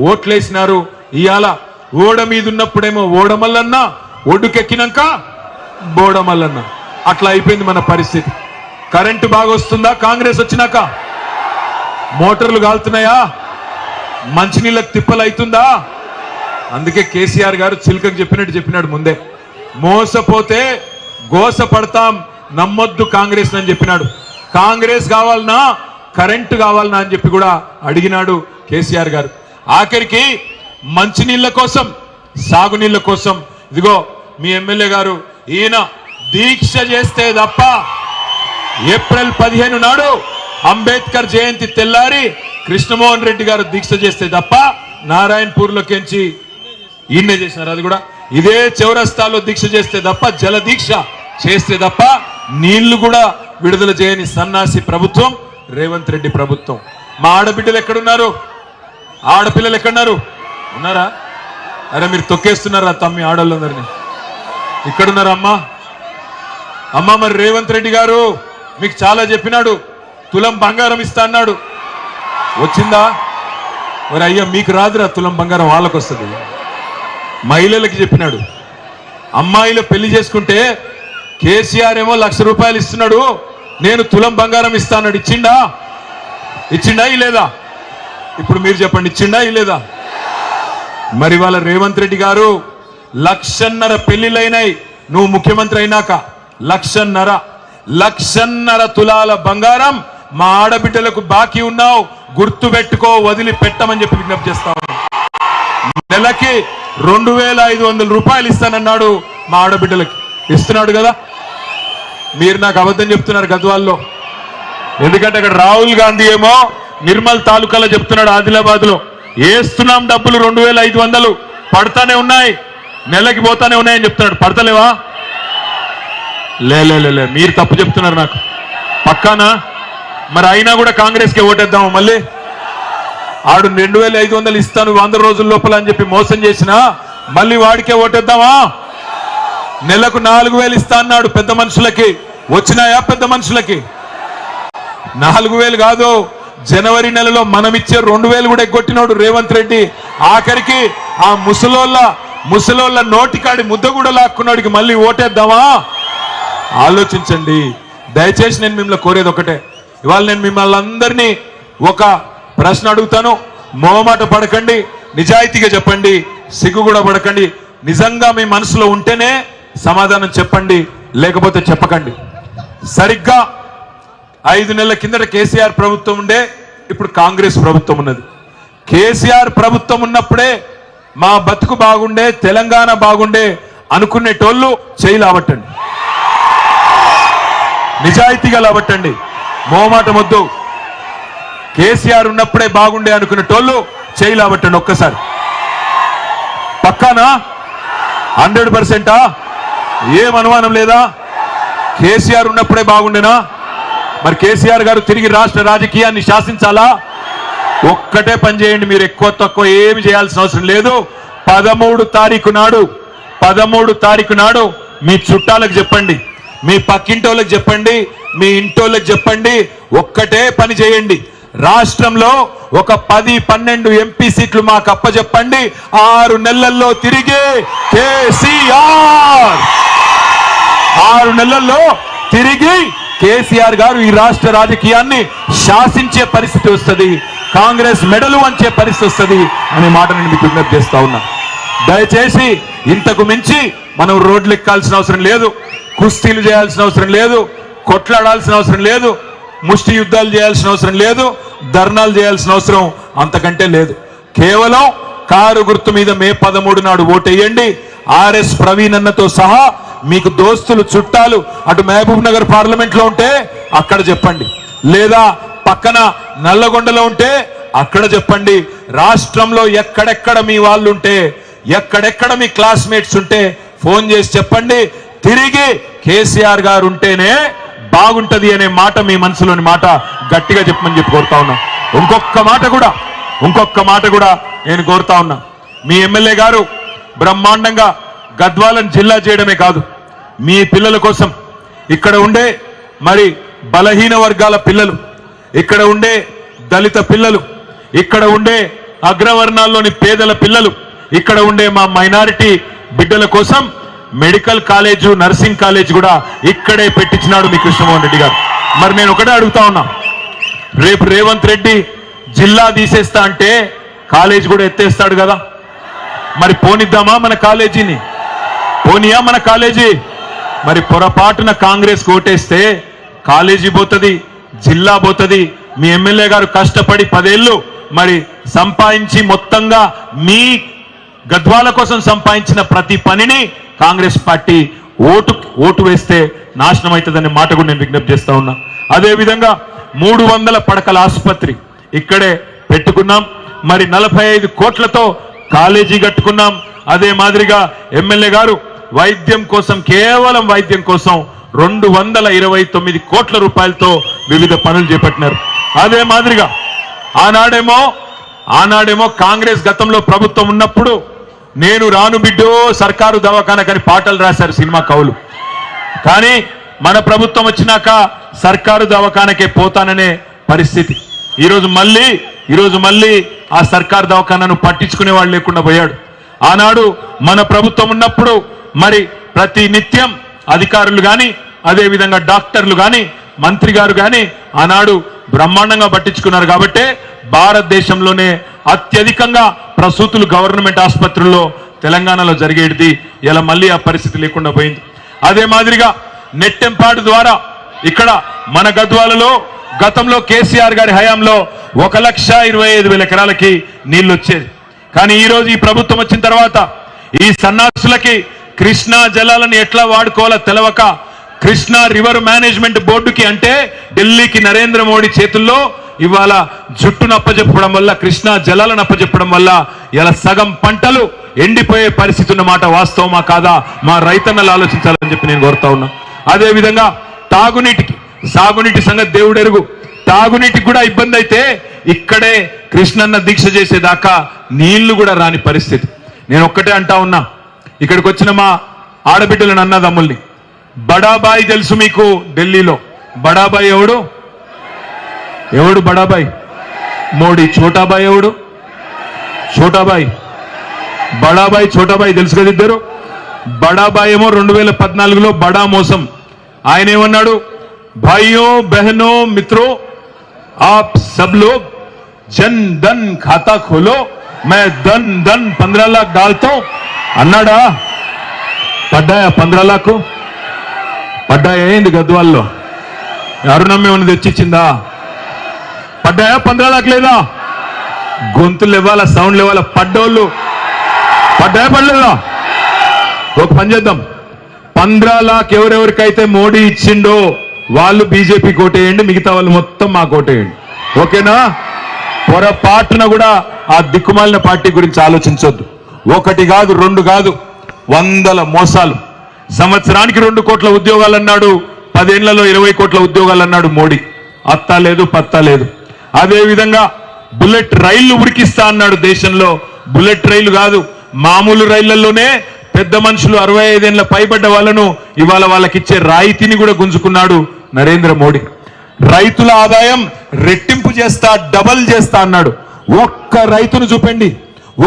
ఓట్లేసినారు. ఇవాళ ఓడ మీద ఉన్నప్పుడేమో ఓడమల్లన్న, ఒడ్డుకెక్కినాక బోడమల్లన్న. అట్లా అయిపోయింది మన పరిస్థితి. కరెంటు బాగా వస్తుందా కాంగ్రెస్ వచ్చినాక? మోటార్లు కాలుతున్నాయా? మంచినీళ్ళకి తిప్పలు అవుతుందా? అందుకే కేసీఆర్ గారు చిలుకకు చెప్పినట్టు చెప్పినాడు ముందే, మోసపోతే గోస పడతాం, నమ్మొద్దు కాంగ్రెస్ అని చెప్పినాడు. కాంగ్రెస్ కావాలనా, కరెంటు కావాలనా అని చెప్పి కూడా అడిగినాడు కేసీఆర్ గారు. ఆఖరికి మంచినీళ్ళ కోసం, సాగునీళ్ళ కోసం ఇదిగో మీ ఎమ్మెల్యే గారు ఈయన దీక్ష చేస్తే తప్ప, ఏప్రిల్ 15 నాడు అంబేద్కర్ జయంతి తెల్లారి కృష్ణమోహన్ రెడ్డి గారు దీక్ష చేస్తే తప్ప నారాయణపూర్లోకించి ఈయనే చేసినారు. అది కూడా ఇదే చౌరస్తాలో దీక్ష చేస్తే తప్ప, జల దీక్ష చేస్తే తప్ప నీళ్లు కూడా విడుదల చేయని సన్నాసి ప్రభుత్వం రేవంత్ రెడ్డి ప్రభుత్వం. మా ఆడబిడ్డలు ఎక్కడున్నారు? ఆడపిల్లలు ఎక్కడున్నారు? ఉన్నారా? అరే మీరు తొక్కేస్తున్నారా తమ్మి ఆడవాళ్ళందరినీ? ఇక్కడున్నారా అమ్మా? అమ్మా మరి రేవంత్ రెడ్డి గారు మీకు చాలా చెప్పినాడు, తులం బంగారం ఇస్తా అన్నాడు. వచ్చిందా? మరి అయ్యా మీకు రాదురా తులం బంగారం, వాళ్ళకు వస్తుంది. మహిళలకి చెప్పినాడు, అమ్మాయిలు పెళ్లి చేసుకుంటే కేసీఆర్ ఏమో 1,00,000 రూపాయలు ఇస్తున్నాడు, నేను తులం బంగారం ఇస్తాను. ఇచ్చిండా లేదా? ఇప్పుడు మీరు చెప్పండి, ఇచ్చిండా లేదా? మరి వాళ్ళ రేవంత్ రెడ్డి గారు 1,50,000 పెళ్లిళ్ళైనాయి నువ్వు ముఖ్యమంత్రి అయినాక. 1,50,000 తులాల బంగారం మా ఆడబిడ్డలకు బాకీ ఉన్నావు, గుర్తు పెట్టుకో, వదిలి పెట్టమని చెప్పి విజ్ఞప్తి చేస్తా ఉన్నాను. నెలకి 2,500 రూపాయలు ఇస్తానన్నాడు మా ఆడబిడ్డలకి. ఇస్తున్నాడు కదా? మీరు నాకు అబద్ధం చెప్తున్నారు గద్వాల్లో. ఎందుకంటే అక్కడ రాహుల్ గాంధీ ఏమో నిర్మల్ తాలూకాలో చెప్తున్నాడు, ఆదిలాబాద్ లో వేస్తున్నాం డబ్బులు 2,500 పడతానే ఉన్నాయి, నెలకి పోతానే ఉన్నాయని చెప్తున్నాడు. పడతలేవా? లే మీరు తప్పు చెప్తున్నారు నాకు పక్కానా. మరి అయినా కూడా కాంగ్రెస్ కి ఓటేద్దాము మళ్ళీ. ఆడు 2500 ఇస్తాను 100 రోజుల లోపల అని చెప్పి మోసం చేసినా మళ్ళీ వాడికే ఓటేద్దామా? నెలకు 4000 ఇస్తా అన్నాడు పెద్ద మనుషులకి, వచ్చినాయా పెద్ద మనుషులకి? 4000 కాదు, జనవరి నెలలో మనమిచ్చే 2000 కూడా ఎగ్గొట్టినోడు రేవంత్ రెడ్డి. ఆఖరికి ఆ ముసలోళ్ళ నోటికాడి ముద్ద కూడా లాక్కున్నాడికి మళ్ళీ ఓటేద్దామా? ఆలోచించండి. దయచేసి నేను మిమ్మల్ని కోరేది ఒకటే, ఇవాళ నేను మిమ్మల్ని అందరినీ ఒక ప్రశ్న అడుగుతాను. మొహమాట పడకండి, నిజాయితీగా చెప్పండి, సిగ్గు కూడా పడకండి. నిజంగా మీ మనసులో ఉంటేనే సమాధానం చెప్పండి, లేకపోతే చెప్పకండి. సరిగ్గా 5 నెలల కిందట కేసీఆర్ ప్రభుత్వం ఉండే, ఇప్పుడు కాంగ్రెస్ ప్రభుత్వం ఉన్నది. కేసీఆర్ ప్రభుత్వం ఉన్నప్పుడే మా బతుకు బాగుండే, తెలంగాణ బాగుండే అనుకునేటోళ్ళు చేయి లావట్టండి, నిజాయితీగా లావట్టండి, మోమాట మొద్దు. కేసీఆర్ ఉన్నప్పుడే బాగుండే అనుకునేటోళ్ళు చేయి లావట్టండి ఒక్కసారి. పక్కానా? 100%? ఏం అనుమానం లేదా? కేసీఆర్ ఉన్నప్పుడే బాగుండేనా? మరి కేసీఆర్ గారు తిరిగి రాష్ట్ర రాజకీయాన్ని శాసించాలా? ఒక్కటే పని చేయండి, మీరు ఎక్కువ తక్కువ ఏమి చేయాల్సిన అవసరం లేదు. 13 తారీఖు నాడు మీ చుట్టాలకు చెప్పండి, మీ పక్కింటోళ్ళకి చెప్పండి, మీ ఇంటోళ్ళకి చెప్పండి. ఒక్కటే పని చేయండి, రాష్ట్రంలో ఒక 10-12 ఎంపీ సీట్లు మాకు అప్పచెప్పండి. 6 నెలల్లో తిరిగి కేసీఆర్ 6 నెలల్లో తిరిగి కేసీఆర్ గారు ఈ రాష్ట్ర రాజకీయాన్ని శాసించే పరిస్థితి వస్తుంది, కాంగ్రెస్ మెడలు వంచే పరిస్థితి వస్తుంది అనే మాట నేను మీకు విజ్ఞప్తి చేస్తా ఉన్నా. దయచేసి ఇంతకు మించి మనం రోడ్లు ఎక్కాల్సిన అవసరం లేదు, కుస్తీలు చేయాల్సిన అవసరం లేదు, కొట్లాడాల్సిన అవసరం లేదు, ముష్టి యుద్ధాలు చేయాల్సిన అవసరం లేదు, ధర్నాలు చేయాల్సిన అవసరం అంతకంటే లేదు. కేవలం కారు గుర్తు మీద మే 13 నాడు ఓటేయండి. ఆర్ఎస్ ప్రవీణ్ అన్నతో సహా మీకు దోస్తులు చుట్టాలు అటు మహబూబ్ నగర్ పార్లమెంట్ లో ఉంటే అక్కడ చెప్పండి, లేదా పక్కన నల్లగొండలో ఉంటే అక్కడ చెప్పండి. రాష్ట్రంలో ఎక్కడెక్కడ మీ వాళ్ళు ఉంటే, ఎక్కడెక్కడ మీ క్లాస్మేట్స్ ఉంటే ఫోన్ చేసి చెప్పండి. తిరిగి కేసీఆర్ గారు ఉంటేనే బాగుంటది అనే మాట మీ మనసులోని మాట గట్టిగా చెప్పమని చెప్పి కోరుతా ఉన్నా. ఇంకొక మాట కూడా నేను కోరుతా ఉన్నా. మీ ఎమ్మెల్యే గారు బ్రహ్మాండంగా గద్వాలను జిల్లా చేయడమే కాదు, మీ పిల్లల కోసం, ఇక్కడ ఉండే మరి బలహీన వర్గాల పిల్లలు, ఇక్కడ ఉండే దళిత పిల్లలు, ఇక్కడ ఉండే అగ్రవర్ణాల్లోని పేదల పిల్లలు, ఇక్కడ ఉండే మా మైనారిటీ బిడ్డల కోసం మెడికల్ కాలేజు, నర్సింగ్ కాలేజ్ కూడా ఇక్కడే పెట్టించినాడు మీ కృష్ణమోహన్ రెడ్డి గారు. మరి నేను ఒకటే అడుగుతా ఉన్నా, రేపు రేవంత్ రెడ్డి జిల్లా తీసేస్తా అంటే కాలేజ్ కూడా ఎత్తేస్తాడు కదా. మరి పోనిద్దామా మన కాలేజీని? పోనీయా మన కాలేజీ? మరి పొరపాటున కాంగ్రెస్ ఓటేస్తే కాలేజీ పోతుంది, జిల్లా పోతుంది. మీ ఎమ్మెల్యే గారు కష్టపడి 10 ఏళ్ళు మరి సంపాదించి మొత్తంగా మీ గద్వాల కోసం సంపాదించిన ప్రతి పనిని కాంగ్రెస్ పార్టీ ఓటు వేస్తే నాశనం అవుతుందనే మాట కూడా నేను విజ్ఞప్తి చేస్తా ఉన్నా. అదేవిధంగా 300 పడకల ఆసుపత్రి ఇక్కడే పెట్టుకున్నాం. మరి 45 కోట్లతో కాలేజీ కట్టుకున్నాం. అదే మాదిరిగా ఎమ్మెల్యే గారు వైద్యం కోసం, కేవలం వైద్యం కోసం 229 కోట్ల రూపాయలతో వివిధ పనులు చేపట్టినారు. అదే మాదిరిగా ఆనాడేమో కాంగ్రెస్ గతంలో ప్రభుత్వం ఉన్నప్పుడు నేను రాను బిడ్డో సర్కారు దవాఖానకని పాటలు రాశారు సినిమా కవులు. కానీ మన ప్రభుత్వం వచ్చినాక సర్కారు దవాఖానకే పోతాననే పరిస్థితి. ఈరోజు మళ్ళీ ఆ సర్కారు దవాఖానను పట్టించుకునే వాళ్ళు లేకుండా పోయాడు. ఆనాడు మన ప్రభుత్వం ఉన్నప్పుడు మరి ప్రతి నిత్యం అధికారులు కానీ, అదేవిధంగా డాక్టర్లు కానీ, మంత్రి గారు కానీ ఆనాడు బ్రహ్మాండంగా పట్టించుకున్నారు. కాబట్టే భారతదేశంలోనే అత్యధికంగా ప్రసూతులు గవర్నమెంట్ ఆసుపత్రుల్లో తెలంగాణలో జరిగేది. ఇలా మళ్ళీ ఆ పరిస్థితి లేకుండా పోయింది. అదే మాదిరిగా నెట్టెంపాడు ద్వారా ఇక్కడ మన గద్వాలలో గతంలో కేసీఆర్ గారి హయాంలో 1,25,000 ఎకరాలకి నీళ్లు వచ్చేది. కానీ ఈరోజు ఈ ప్రభుత్వం వచ్చిన తర్వాత ఈ సన్నాసులకి కృష్ణా జలాలను ఎట్లా వాడుకోవాలో తెలవక కృష్ణా రివర్ మేనేజ్మెంట్ బోర్డుకి, అంటే ఢిల్లీకి నరేంద్ర మోడీ చేతుల్లో ఇవాళ జుట్టును అప్పచెప్పడం వల్ల, కృష్ణా జలాలను అప్పచెప్పడం వల్ల ఇలా సగం పంటలు ఎండిపోయే పరిస్థితి ఉన్నమాట వాస్తవమా కాదా? మా రైతన్నలు ఆలోచించాలని చెప్పి నేను కోరుతా ఉన్నా. అదేవిధంగా సాగునీటి సంగతి దేవుడెరుగు. తాగునీటికి కూడా ఇబ్బంది అయితే ఇక్కడే కృష్ణన్న దీక్ష చేసేదాకా నీళ్లు కూడా రాని పరిస్థితి. నేను ఒక్కటే అంటా ఉన్నా, ఇక్కడికి వచ్చిన మా ఆడబిడ్డలను అన్నదమ్ముల్ని, బడాబాయి తెలుసు మీకు ఢిల్లీలో? బడాబాయి ఎవడు? ఎవడు బడాబాయి? మోడీ. ఛోటాబాయి ఎవడు? ఛోటాబాయి. బడాబాయి ఛోటాబాయి తెలుసు కదా ఇద్దరు. బడాబాయి ఏమో 2014లో బడా మోసం. ఆయన ఏమన్నాడు? భాయియో బహనో మిత్రో आप सब लोग जन धन खाता खोलो, मैं धन 15 लाख डालता हूं అన్నాడా? పడ్డాయా 15 లాఖ్? పడ్డాయా? ఏంది గద్వాల్లో అరుణమ్మ ఏమన్నా తెచ్చిచ్చిందా? పడ్డాయా 15 లాఖ్? లేదా? గొంతులు ఇవ్వాలా, సౌండ్లు ఇవ్వాలా. పడ్డోళ్ళు పడ్డాయా పడలేదా? ఒక పని చేద్దాం, 15 లాఖ్ ఎవరెవరికైతే మోడీ ఇచ్చిండో వాళ్ళు బీజేపీ కోటేయండి, మిగతా వాళ్ళు మొత్తం మా కోటేయండి. ఓకేనా? పొరపాటున కూడా ఆ దిక్కుమాలిన పార్టీ గురించి ఆలోచించొద్దు. ఒకటి కాదు, రెండు కాదు, 100 మోసాలు. సంవత్సరానికి 2 కోట్ల ఉద్యోగాలు అన్నాడు, 10 ఏళ్లలో 20 కోట్ల ఉద్యోగాలు అన్నాడు మోడీ. అత్తా లేదు, పత్తా లేదు. అదే విధంగా బుల్లెట్ రైళ్లు ఉడికిస్తా అన్నాడు దేశంలో. బుల్లెట్ రైళ్లు కాదు, మామూలు రైళ్లలోనే పెద్ద మనుషులు 65 ఏళ్ల పైబడ్డ వాళ్ళను ఇవాళ వాళ్ళకిచ్చే రాయితీని కూడా గుంజుకున్నాడు నరేంద్ర మోడీ. రైతుల ఆదాయం రెట్టింపు చేస్తా, డబల్ చేస్తా అన్నాడు. ఒక్క రైతును చూపండి,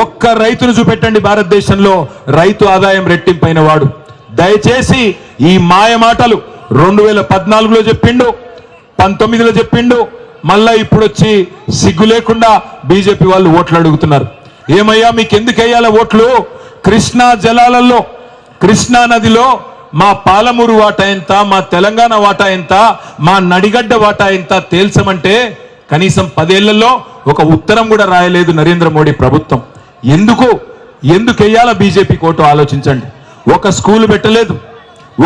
ఒక్క రైతును చూపెట్టండి భారతదేశంలో రైతు ఆదాయం రెట్టింపైన వాడు. దయచేసి ఈ మాయ మాటలు 2014లో చెప్పిండు, 19లో చెప్పిండు, మళ్ళా ఇప్పుడు వచ్చి సిగ్గు లేకుండా బీజేపీ వాళ్ళు ఓట్లు అడుగుతున్నారు. ఏమయ్యా మీకు ఎందుకు వేయాల ఓట్లు? కృష్ణా జలాలలో, కృష్ణా నదిలో మా పాలమూరు వాటా ఎంత, మా తెలంగాణ వాటా ఎంత, మా నడిగడ్డ వాటా ఎంత తేల్చమంటే కనీసం 10 ఏళ్లలో ఒక ఉత్తరం కూడా రాయలేదు నరేంద్ర మోడీ ప్రభుత్వం. ఎందుకు వేయాల బీజేపీ కోటు ఆలోచించండి. ఒక స్కూల్ పెట్టలేదు,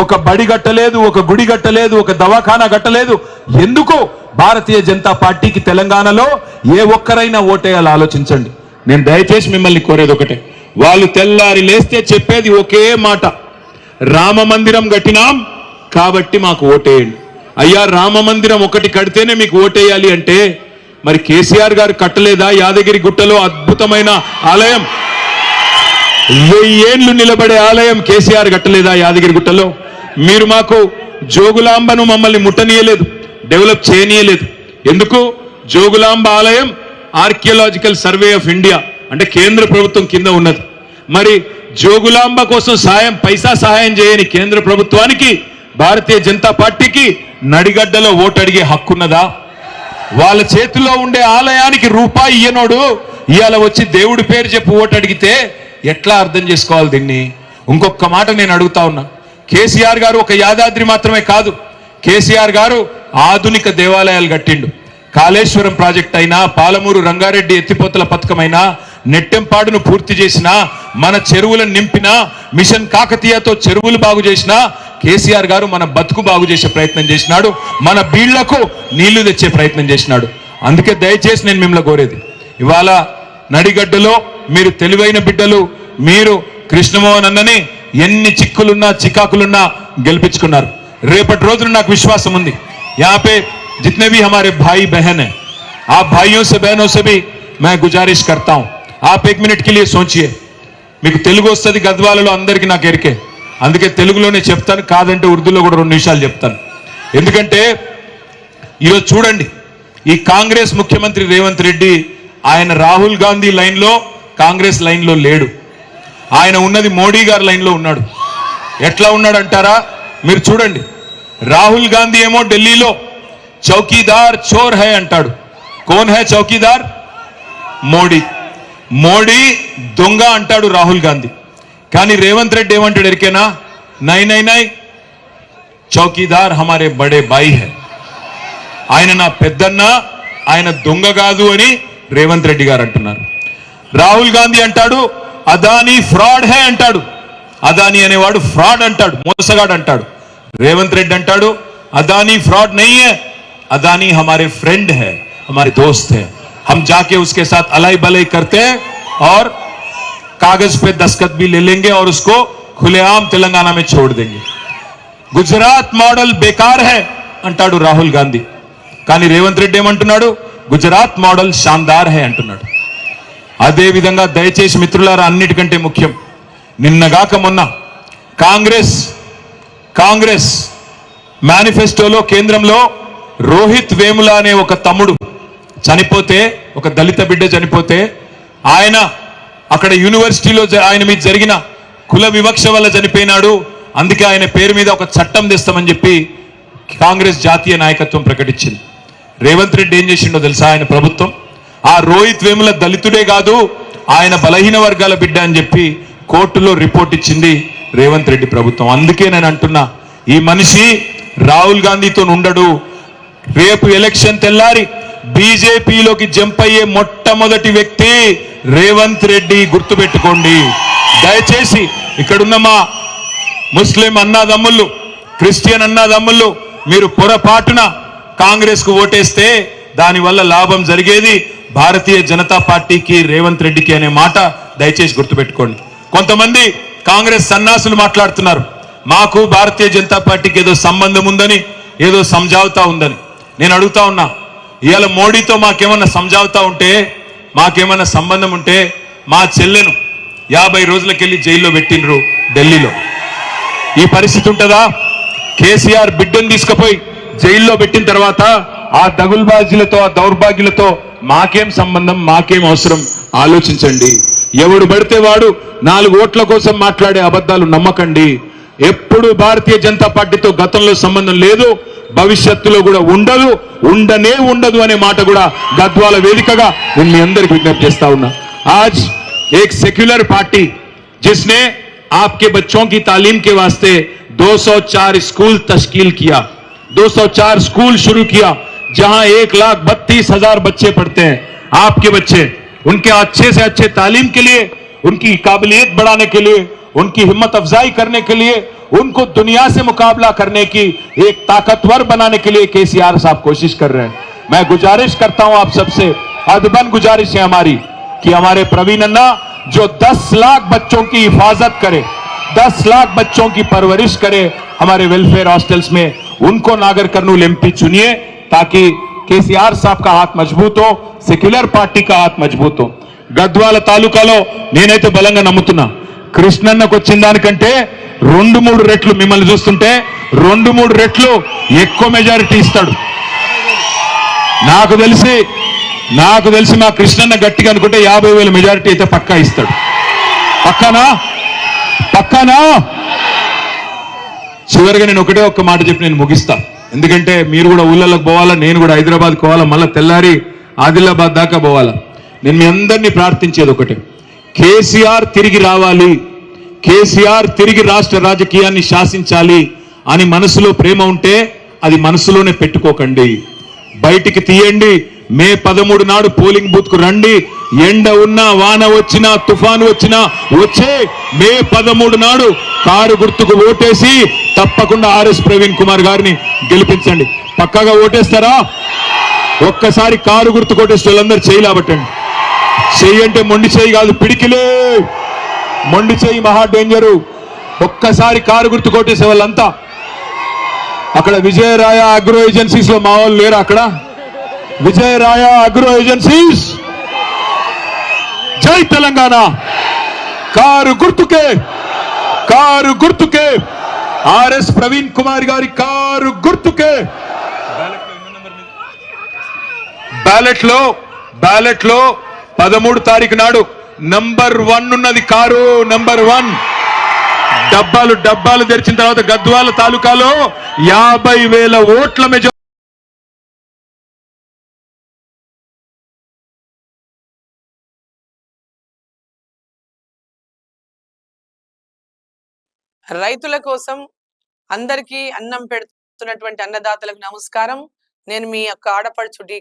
ఒక బడి కట్టలేదు, ఒక గుడి కట్టలేదు, ఒక దవాఖానా కట్టలేదు. ఎందుకు భారతీయ జనతా పార్టీకి తెలంగాణలో ఏ ఒక్కరైనా ఓటేయాలో ఆలోచించండి. నేను దయచేసి మిమ్మల్ని కోరేది ఒకటే, వాళ్ళు తెల్లారి లేస్తే చెప్పేది ఒకే మాట, రామ మందిరం కట్టినాం కాబట్టి మాకు ఓటేయండి. అయ్యా రామ మందిరం ఒకటి కడితేనే మీకు ఓటేయాలి అంటే మరి కేసీఆర్ గారు కట్టలేదా యాదగిరి గుట్టలో అద్భుతమైన ఆలయం? 1000 ఏళ్లు నిలబడే ఆలయం కేసీఆర్ కట్టలేదా యాదగిరి గుట్టలో? మీరు మాకు జోగులాంబను మమ్మల్ని ముట్టనీయలేదు, డెవలప్ చేయనీయలేదు. ఎందుకు? జోగులాంబ ఆలయం ఆర్కియాలజికల్ సర్వే ఆఫ్ ఇండియా అంటే కేంద్ర ప్రభుత్వం కింద ఉన్నది. మరి జోగులాంబ కోసం పైసా సహాయం చేయని కేంద్ర ప్రభుత్వానికి, భారతీయ జనతా పార్టీకి నడిగడ్డలో ఓటు అడిగే హక్కున్నదా? వాళ్ళ చేతిలో ఉండే ఆలయానికి రూపాయి ఇయ్యనోడు ఇవాళ వచ్చి దేవుడి పేరు చెప్పి ఓటు అడిగితే ఎట్లా అర్థం చేసుకోవాలి దీన్ని? ఇంకొక మాట నేను అడుగుతా ఉన్నా, కేసీఆర్ గారు ఒక యాదాద్రి మాత్రమే కాదు, కేసీఆర్ గారు ఆధునిక దేవాలయాలు కట్టిండు. కాళేశ్వరం ప్రాజెక్ట్ అయినా, పాలమూరు రంగారెడ్డి ఎత్తిపోతల పథకమైనా, నెట్టెంపాడును పూర్తి చేసిన, మన చెరువులను నింపిన, మిషన్ కాకతీయతో చెరువులు బాగు చేసిన కేసీఆర్ గారు మన బతుకు బాగు చేసే ప్రయత్నం చేసినాడు, మన బీళ్లకు నీళ్లు తెచ్చే ప్రయత్నం చేసినాడు. అందుకే దయచేసి నేను మిమ్మల్ని కోరేది, ఇవాళ నడిగడ్డలో మీరు తెలివైన బిడ్డలు, మీరు కృష్ణమోహన్ అన్నని ఎన్ని చిక్కులున్నా చికాకులున్నా గెలిపించుకున్నారు. రేపటి రోజున నాకు విశ్వాసం ఉంది, यहाँ पे जितने भी हमारे भाई बहन हैं, आप भाइयों से बहनों से भी मैं गुजारिश करता हूं, आप 1 मिनट के लिए सोचिए. మీకు తెలుగు వస్తుంది, గద్వాలలో అందరికీ నాకు ఎరికే, అందుకే తెలుగులోనే చెప్తాను, కాదంటే ఉర్దూలో కూడా 2 నిమిషాలు చెప్తాను. ఎందుకంటే ఈరోజు చూడండి, ఈ కాంగ్రెస్ ముఖ్యమంత్రి రేవంత్ రెడ్డి ఆయన రాహుల్ గాంధీ లైన్లో, కాంగ్రెస్ లైన్లో లేడు. ఆయన ఉన్నది మోడీ గారి లైన్లో ఉన్నాడు. ఎట్లా ఉన్నాడు అంటారా? మీరు చూడండి, రాహుల్ గాంధీ ఏమో ఢిల్లీలో చౌకీదార్ చోర్ హై అంటాడు. కోన్ హై చౌకీదార్? మోడీ. మోడీ దొంగ అంటాడు రాహుల్ గాంధీ. కానీ రేవంత్ రెడ్డి ఏమంటాడు ఎరికేనా? నై నై నై, చౌకీదార్ హమారే బడే బాయి హై, ఆయన నా పెద్దన్న, ఆయన దొంగ కాదు అని రేవంత్ రెడ్డి గారు అంటున్నారు. రాహుల్ గాంధీ అంటాడు అదానీ ఫ్రాడ్ హై అంటాడు. అదానీ అనేవాడు ఫ్రాడ్ అంటాడు, మోసగాడు అంటాడు. రేవంత్ రెడ్డి అంటాడు अदानी फ्रॉड नहीं है, अदानी हमारे फ्रेंड है, हमारे दोस्त है, हम जाके उसके साथ अलाई बलाई करते हैं और कागज पे दस्तखत भी ले लेंगे और उसको खुलेआम तेलंगाना में छोड़ देंगे. गुजरात मॉडल बेकार है అంటాడు రాహుల్ గాంధీ. కానీ రేవంత్ రెడ్డి ఏమంటున్నాడు? గుజరాత్ మోడల్ షాందార్ హై అంటున్నాడు. అదే విధంగా దయచేసి మిత్రులారా, అన్నిటికంటే ముఖ్యం, నిన్నగాక మొన్న కాంగ్రెస్ మేనిఫెస్టోలో కేంద్రంలో రోహిత్ వేముల అనే ఒక తమ్ముడు చనిపోతే, ఒక దళిత బిడ్డ చనిపోతే, ఆయన అక్కడ యూనివర్సిటీలో ఆయన మీద జరిగిన కుల వివక్ష వల్ల చనిపోయినాడు, అందుకే ఆయన పేరు మీద ఒక చట్టం తెస్తామని చెప్పి కాంగ్రెస్ జాతీయ నాయకత్వం ప్రకటించింది. రేవంత్ రెడ్డి ఏం చేసిండో తెలుసా? ఆయన ప్రభుత్వం ఆ రోహిత్ వేముల దళితుడే కాదు, ఆయన బలహీన వర్గాల బిడ్డ అని చెప్పి కోర్టులో రిపోర్ట్ ఇచ్చింది రేవంత్ రెడ్డి ప్రభుత్వం. అందుకే నేను అంటున్నా, ఈ మనిషి రాహుల్ గాంధీతో ఉండడు. రేపు ఎలక్షన్ తెల్లారి బీజేపీలోకి జంప్ అయ్యే మొట్టమొదటి వ్యక్తి రేవంత్ రెడ్డి, గుర్తుపెట్టుకోండి. దయచేసి ఇక్కడున్న మా ముస్లిం అన్నాదమ్ముళ్ళు, క్రిస్టియన్ అన్నాదమ్ముళ్ళు, మీరు పొరపాటున కాంగ్రెస్ కు ఓటేస్తే దానివల్ల లాభం జరిగేది భారతీయ జనతా పార్టీకి, రేవంత్ రెడ్డికి అనే మాట దయచేసి గుర్తుపెట్టుకోండి. కొంతమంది కాంగ్రెస్ సన్నాసులు మాట్లాడుతున్నారు, మాకు భారతీయ జనతా పార్టీకి ఏదో సంబంధం ఉందని, ఏదో సంజావుతా ఉందని. నేను అడుగుతా ఉన్నా, ఇవాళ మోడీతో మాకేమన్నా సంజావుతా ఉంటే, మాకేమన్నా సంబంధం ఉంటే, మా చెల్లెను 50 రోజులకెళ్ళి జైల్లో పెట్టినరు ఢిల్లీలో. ఈ పరిస్థితి ఉంటుందా? కేసీఆర్ బిడ్డను తీసుకుపోయి జైల్లో పెట్టిన తర్వాత ఆ దగుల్బాజీలతో, ఆ దౌర్భాగ్యులతో మాకేం సంబంధం, మాకేం అవసరం? ఆలోచించండి. ఎవడు పడితే వాడు 4 ఓట్ల కోసం మాట్లాడే అబద్ధాలు నమ్మకండి. ఎప్పుడు భారతీయ జనతా పార్టీతో గతంలో సంబంధం లేదు, భవిష్యత్తులో కూడా ఉండదు, ఉండదు అనే మాట కూడా గద్వాల వేదికగా నేను మీ అందరికి విజ్ఞప్తి చేస్తా ఉన్నా. आज एक सेक्युलर पार्टी जिसने आपके बच्चों की तालीम के वास्ते 204 स्कूल तश्कील किया, 204 स्कूल शुरू किया, जहां 1,32,000 बच्चे पढ़ते हैं, आपके बच्चे, उनके अच्छे से अच्छे तालीम के लिए, उनकी काबिलियत बढ़ाने के लिए, उनकी हिम्मत अफजाई करने के लिए, उनको दुनिया से मुकाबला करने की एक ताकतवर बनाने के लिए केसीआर साहब कोशिश कर रहे हैं. मैं गुजारिश करता हूं आप सबसे, अदबन गुजारिश है हमारी कि हमारे प्रवीण अन्ना जो 10 लाख बच्चों की हिफाजत करे, 10 लाख बच्चों की परवरिश करे हमारे वेलफेयर हॉस्टल्स में, उनको नागर कर्नूल एमपी चुनिए ताकि केसीआर साहब का हाथ मजबूत हो, सेक्युलर पार्टी का हाथ मजबूत हो. గద్వాల తాలూకాలో నేనైతే బలంగా నమ్ముతున్నా, కృష్ణన్నకు వచ్చిన దానికంటే 2-3 రెట్లు, మిమ్మల్ని చూస్తుంటే 2-3 రెట్లు ఎక్కువ మెజారిటీ ఇస్తాడు. నాకు తెలిసి మా కృష్ణన్న గట్టిగా అనుకుంటే 50,000 మెజారిటీ అయితే పక్కా ఇస్తాడు. పక్కానా? చివరిగా నేను ఒకటే ఒక్క మాట చెప్పి నేను ముగిస్తా. ఎందుకంటే మీరు కూడా ఊళ్ళలోకి పోవాలా, నేను కూడా హైదరాబాద్ పోవాలా, మళ్ళీ తెల్లారి ఆదిలాబాద్ దాకా పోవాలా. నేను మీ అందరినీ ప్రార్థించేది ఒకటే, కేసీఆర్ తిరిగి రావాలి, కేసీఆర్ తిరిగి రాష్ట్ర రాజకీయాన్ని శాసించాలి అని మనసులో ప్రేమ ఉంటే అది మనసులోనే పెట్టుకోకండి, బయటికి తీయండి. మే 13 నాడు పోలింగ్ బూత్ కు రండి. ఎండ ఉన్నా, వాన వచ్చినా, తుఫాను వచ్చినా వచ్చే మే 13 నాడు కారు గుర్తుకు ఓటేసి తప్పకుండా ఆర్ఎస్ ప్రవీణ్ కుమార్ గారిని గెలిపించండి. పక్కాగా ఓటేస్తారా? ఒక్కసారి కారు గుర్తు కొట్టేస్తే వాళ్ళందరూ చేయలేబట్టండి. చెయ్యి అంటే మొండి చెయ్యి కాదు, పిడికిలే. మొండి చెయ్యి మహా డేంజరు. ఒక్కసారి కారు గుర్తు కొట్టేసే వాళ్ళంతా. అక్కడ విజయరాయ అగ్రో ఏజెన్సీస్ లో మా వాళ్ళు లేరు. అక్కడ విజయరాయ అగ్రో ఏజెన్సీస్, జై తెలంగాణ. కారు గుర్తుకే ఆర్ఎస్ ప్రవీణ్ కుమార్ గారి కారు గుర్తుకే. బ్యాలెట్ లో 13 తారీఖు నాడు నంబర్ 1 ఉన్నది కారు, నంబర్ 1. డబ్బాలు తెరిచిన తర్వాత గద్వాల తాలూకాలో 50,000 ఓట్ల మెజారిటీ. రైతుల కోసం అందరికీ అన్నం పెడుతున్నటువంటి అన్నదాతలకు నమస్కారం. నేను మీ యొక్క ఆడపడుచు డి.